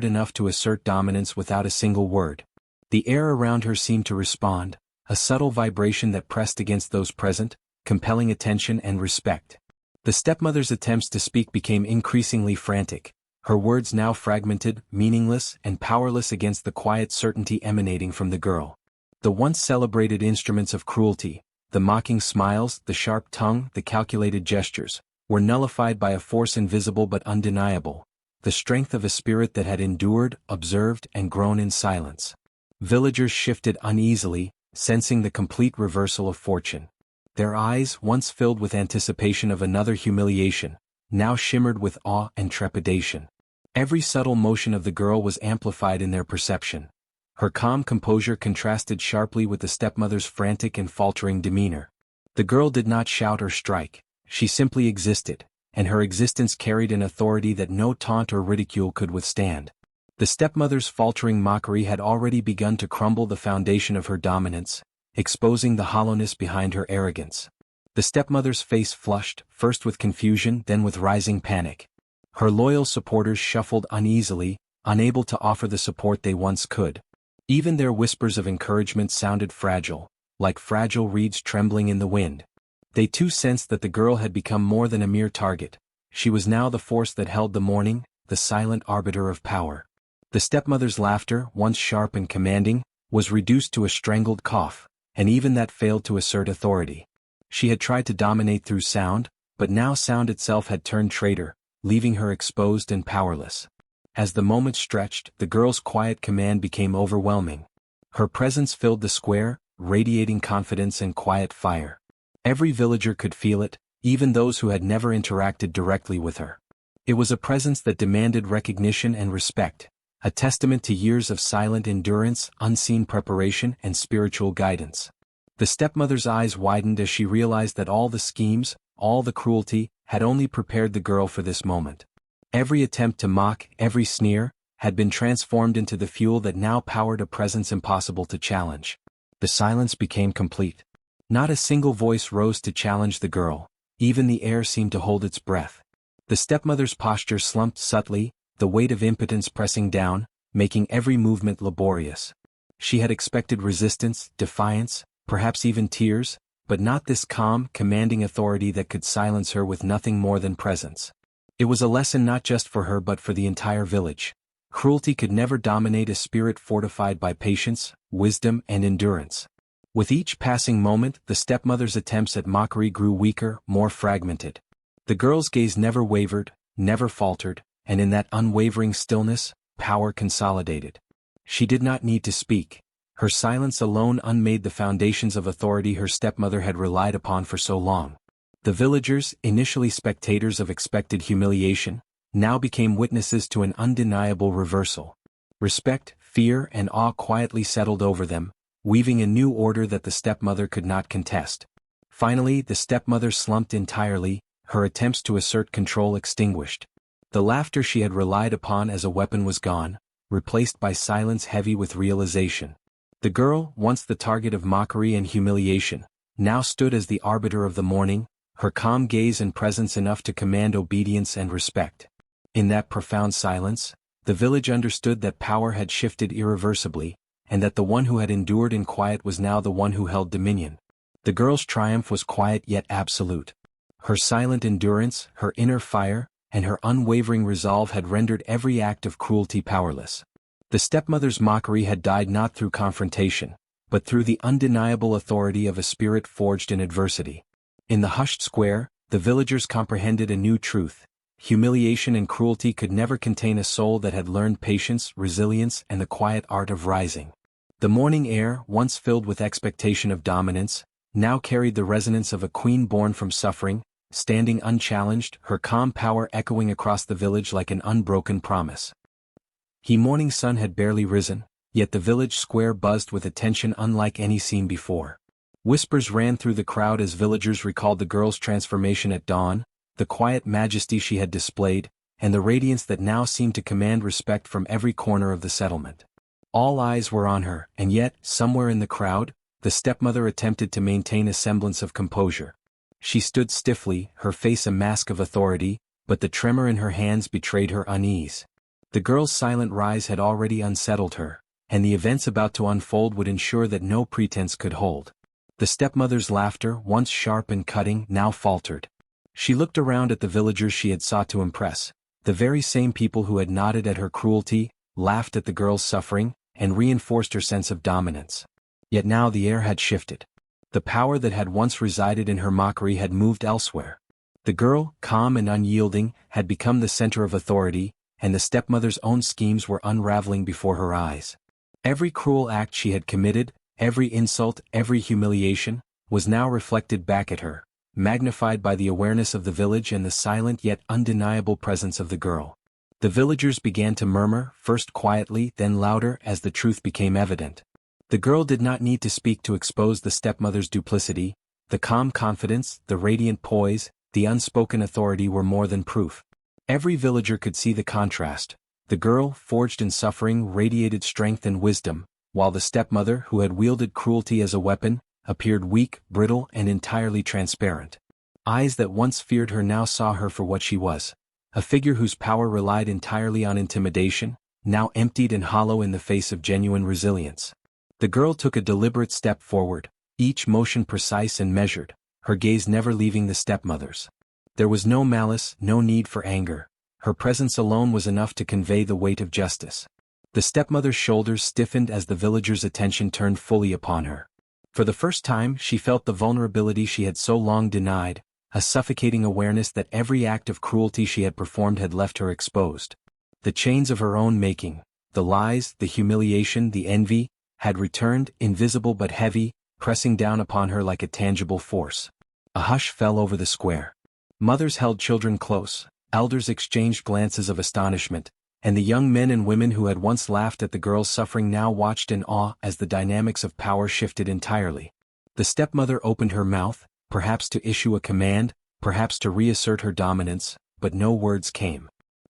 enough to assert dominance without a single word. The air around her seemed to respond, a subtle vibration that pressed against those present, compelling attention and respect. The stepmother's attempts to speak became increasingly frantic, her words now fragmented, meaningless, and powerless against the quiet certainty emanating from the girl. The once celebrated instruments of cruelty, the mocking smiles, the sharp tongue, the calculated gestures, were nullified by a force invisible but undeniable, the strength of a spirit that had endured, observed, and grown in silence. Villagers shifted uneasily, sensing the complete reversal of fortune. Their eyes, once filled with anticipation of another humiliation, now shimmered with awe and trepidation. Every subtle motion of the girl was amplified in their perception. Her calm composure contrasted sharply with the stepmother's frantic and faltering demeanor. The girl did not shout or strike, she simply existed, and her existence carried an authority that no taunt or ridicule could withstand. The stepmother's faltering mockery had already begun to crumble the foundation of her dominance, exposing the hollowness behind her arrogance. The stepmother's face flushed, first with confusion, then with rising panic. Her loyal supporters shuffled uneasily, unable to offer the support they once could. Even their whispers of encouragement sounded fragile, like fragile reeds trembling in the wind. They too sensed that the girl had become more than a mere target. She was now the force that held the morning, the silent arbiter of power. The stepmother's laughter, once sharp and commanding, was reduced to a strangled cough, and even that failed to assert authority. She had tried to dominate through sound, but now sound itself had turned traitor, leaving her exposed and powerless. As the moment stretched, the girl's quiet command became overwhelming. Her presence filled the square, radiating confidence and quiet fire. Every villager could feel it, even those who had never interacted directly with her. It was a presence that demanded recognition and respect, a testament to years of silent endurance, unseen preparation, and spiritual guidance. The stepmother's eyes widened as she realized that all the schemes, all the cruelty, had only prepared the girl for this moment. Every attempt to mock, every sneer, had been transformed into the fuel that now powered a presence impossible to challenge. The silence became complete. Not a single voice rose to challenge the girl, even the air seemed to hold its breath. The stepmother's posture slumped subtly, the weight of impotence pressing down, making every movement laborious. She had expected resistance, defiance, perhaps even tears, but not this calm, commanding authority that could silence her with nothing more than presence. It was a lesson not just for her but for the entire village. Cruelty could never dominate a spirit fortified by patience, wisdom, and endurance. With each passing moment, the stepmother's attempts at mockery grew weaker, more fragmented. The girl's gaze never wavered, never faltered, and in that unwavering stillness, power consolidated. She did not need to speak. Her silence alone unmade the foundations of authority her stepmother had relied upon for so long. The villagers, initially spectators of expected humiliation, now became witnesses to an undeniable reversal. Respect, fear, and awe quietly settled over them, weaving a new order that the stepmother could not contest. Finally, the stepmother slumped entirely, her attempts to assert control extinguished. The laughter she had relied upon as a weapon was gone, replaced by silence heavy with realization. The girl, once the target of mockery and humiliation, now stood as the arbiter of the morning, her calm gaze and presence enough to command obedience and respect. In that profound silence, the village understood that power had shifted irreversibly, and that the one who had endured in quiet was now the one who held dominion. The girl's triumph was quiet yet absolute. Her silent endurance, her inner fire, and her unwavering resolve had rendered every act of cruelty powerless. The stepmother's mockery had died not through confrontation, but through the undeniable authority of a spirit forged in adversity. In the hushed square, the villagers comprehended a new truth: humiliation and cruelty could never contain a soul that had learned patience, resilience, and the quiet art of rising. The morning air, once filled with expectation of dominance, now carried the resonance of a queen born from suffering, standing unchallenged, her calm power echoing across the village like an unbroken promise. The morning sun had barely risen, yet the village square buzzed with attention unlike any seen before. Whispers ran through the crowd as villagers recalled the girl's transformation at dawn, the quiet majesty she had displayed, and the radiance that now seemed to command respect from every corner of the settlement. All eyes were on her, and yet, somewhere in the crowd, the stepmother attempted to maintain a semblance of composure. She stood stiffly, her face a mask of authority, but the tremor in her hands betrayed her unease. The girl's silent rise had already unsettled her, and the events about to unfold would ensure that no pretense could hold. The stepmother's laughter, once sharp and cutting, now faltered. She looked around at the villagers she had sought to impress, the very same people who had nodded at her cruelty, laughed at the girl's suffering, and reinforced her sense of dominance. Yet now the air had shifted. The power that had once resided in her mockery had moved elsewhere. The girl, calm and unyielding, had become the center of authority, and the stepmother's own schemes were unraveling before her eyes. Every cruel act she had committed, every insult, every humiliation, was now reflected back at her, magnified by the awareness of the village and the silent yet undeniable presence of the girl. The villagers began to murmur, first quietly, then louder, as the truth became evident. The girl did not need to speak to expose the stepmother's duplicity. The calm confidence, the radiant poise, the unspoken authority were more than proof. Every villager could see the contrast. The girl, forged in suffering, radiated strength and wisdom, while the stepmother, who had wielded cruelty as a weapon, appeared weak, brittle, and entirely transparent. Eyes that once feared her now saw her for what she was, a figure whose power relied entirely on intimidation, now emptied and hollow in the face of genuine resilience. The girl took a deliberate step forward, each motion precise and measured, her gaze never leaving the stepmother's. There was no malice, no need for anger. Her presence alone was enough to convey the weight of justice. The stepmother's shoulders stiffened as the villagers' attention turned fully upon her. For the first time she felt the vulnerability she had so long denied, a suffocating awareness that every act of cruelty she had performed had left her exposed. The chains of her own making, the lies, the humiliation, the envy, had returned, invisible but heavy, pressing down upon her like a tangible force. A hush fell over the square. Mothers held children close, elders exchanged glances of astonishment, and the young men and women who had once laughed at the girl's suffering now watched in awe as the dynamics of power shifted entirely. The stepmother opened her mouth, perhaps to issue a command, perhaps to reassert her dominance, but no words came.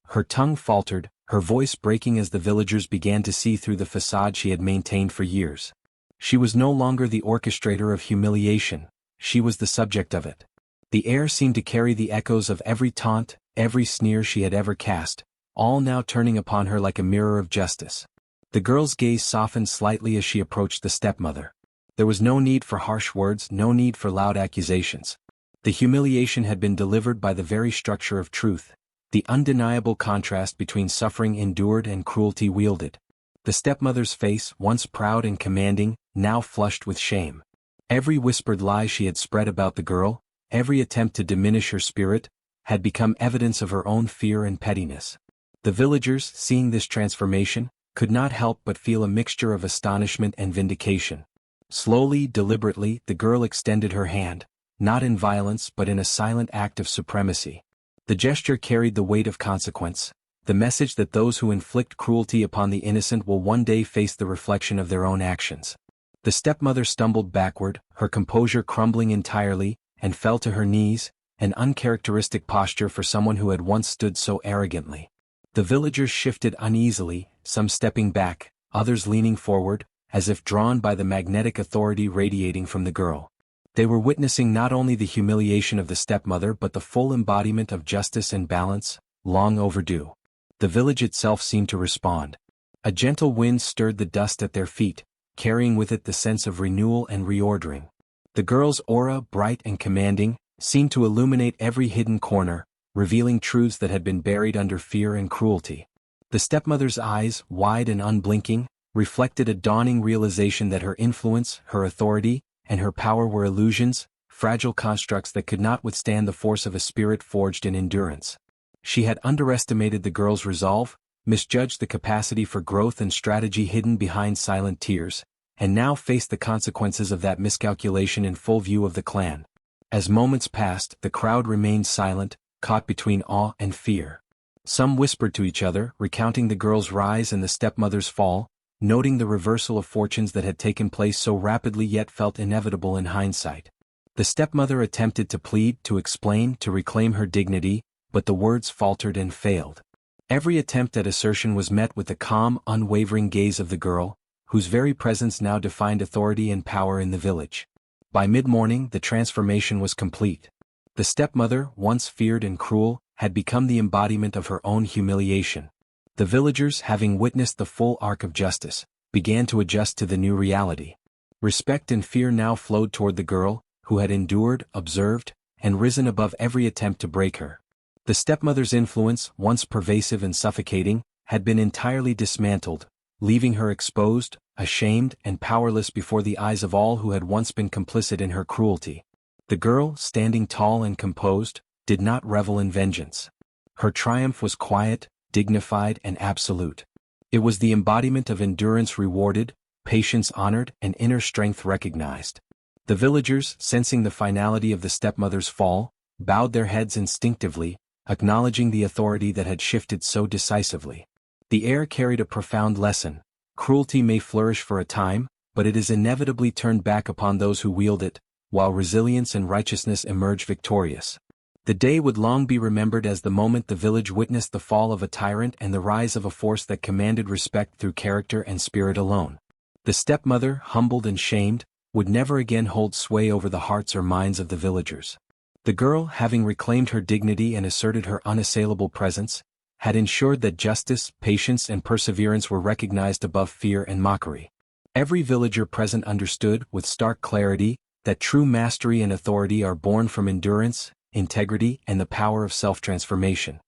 Her tongue faltered, her voice breaking as the villagers began to see through the facade she had maintained for years. She was no longer the orchestrator of humiliation, she was the subject of it. The air seemed to carry the echoes of every taunt, every sneer she had ever cast, all now turning upon her like a mirror of justice. The girl's gaze softened slightly as she approached the stepmother. There was no need for harsh words, no need for loud accusations. The humiliation had been delivered by the very structure of truth, the undeniable contrast between suffering endured and cruelty wielded. The stepmother's face, once proud and commanding, now flushed with shame. Every whispered lie she had spread about the girl, every attempt to diminish her spirit, had become evidence of her own fear and pettiness. The villagers, seeing this transformation, could not help but feel a mixture of astonishment and vindication. Slowly, deliberately, the girl extended her hand, not in violence but in a silent act of supremacy. The gesture carried the weight of consequence, the message that those who inflict cruelty upon the innocent will one day face the reflection of their own actions. The stepmother stumbled backward, her composure crumbling entirely, and fell to her knees, an uncharacteristic posture for someone who had once stood so arrogantly. The villagers shifted uneasily, some stepping back, others leaning forward, as if drawn by the magnetic authority radiating from the girl. They were witnessing not only the humiliation of the stepmother but the full embodiment of justice and balance, long overdue. The village itself seemed to respond. A gentle wind stirred the dust at their feet, carrying with it the sense of renewal and reordering. The girl's aura, bright and commanding, seemed to illuminate every hidden corner, revealing truths that had been buried under fear and cruelty. The stepmother's eyes, wide and unblinking, reflected a dawning realization that her influence, her authority, and her power were illusions, fragile constructs that could not withstand the force of a spirit forged in endurance. She had underestimated the girl's resolve, misjudged the capacity for growth and strategy hidden behind silent tears, and now faced the consequences of that miscalculation in full view of the clan. As moments passed, the crowd remained silent, caught between awe and fear. Some whispered to each other, recounting the girl's rise and the stepmother's fall, noting the reversal of fortunes that had taken place so rapidly yet felt inevitable in hindsight. The stepmother attempted to plead, to explain, to reclaim her dignity, but the words faltered and failed. Every attempt at assertion was met with the calm, unwavering gaze of the girl, whose very presence now defined authority and power in the village. By mid-morning, the transformation was complete. The stepmother, once feared and cruel, had become the embodiment of her own humiliation. The villagers, having witnessed the full arc of justice, began to adjust to the new reality. Respect and fear now flowed toward the girl, who had endured, observed, and risen above every attempt to break her. The stepmother's influence, once pervasive and suffocating, had been entirely dismantled, leaving her exposed, ashamed, and powerless before the eyes of all who had once been complicit in her cruelty. The girl, standing tall and composed, did not revel in vengeance. Her triumph was quiet, dignified, and absolute. It was the embodiment of endurance rewarded, patience honored, and inner strength recognized. The villagers, sensing the finality of the stepmother's fall, bowed their heads instinctively, acknowledging the authority that had shifted so decisively. The air carried a profound lesson. Cruelty may flourish for a time, but it is inevitably turned back upon those who wield it, while resilience and righteousness emerge victorious. The day would long be remembered as the moment the village witnessed the fall of a tyrant and the rise of a force that commanded respect through character and spirit alone. The stepmother, humbled and shamed, would never again hold sway over the hearts or minds of the villagers. The girl, having reclaimed her dignity and asserted her unassailable presence, had ensured that justice, patience, and perseverance were recognized above fear and mockery. Every villager present understood, with stark clarity, that true mastery and authority are born from endurance, integrity, and the power of self-transformation.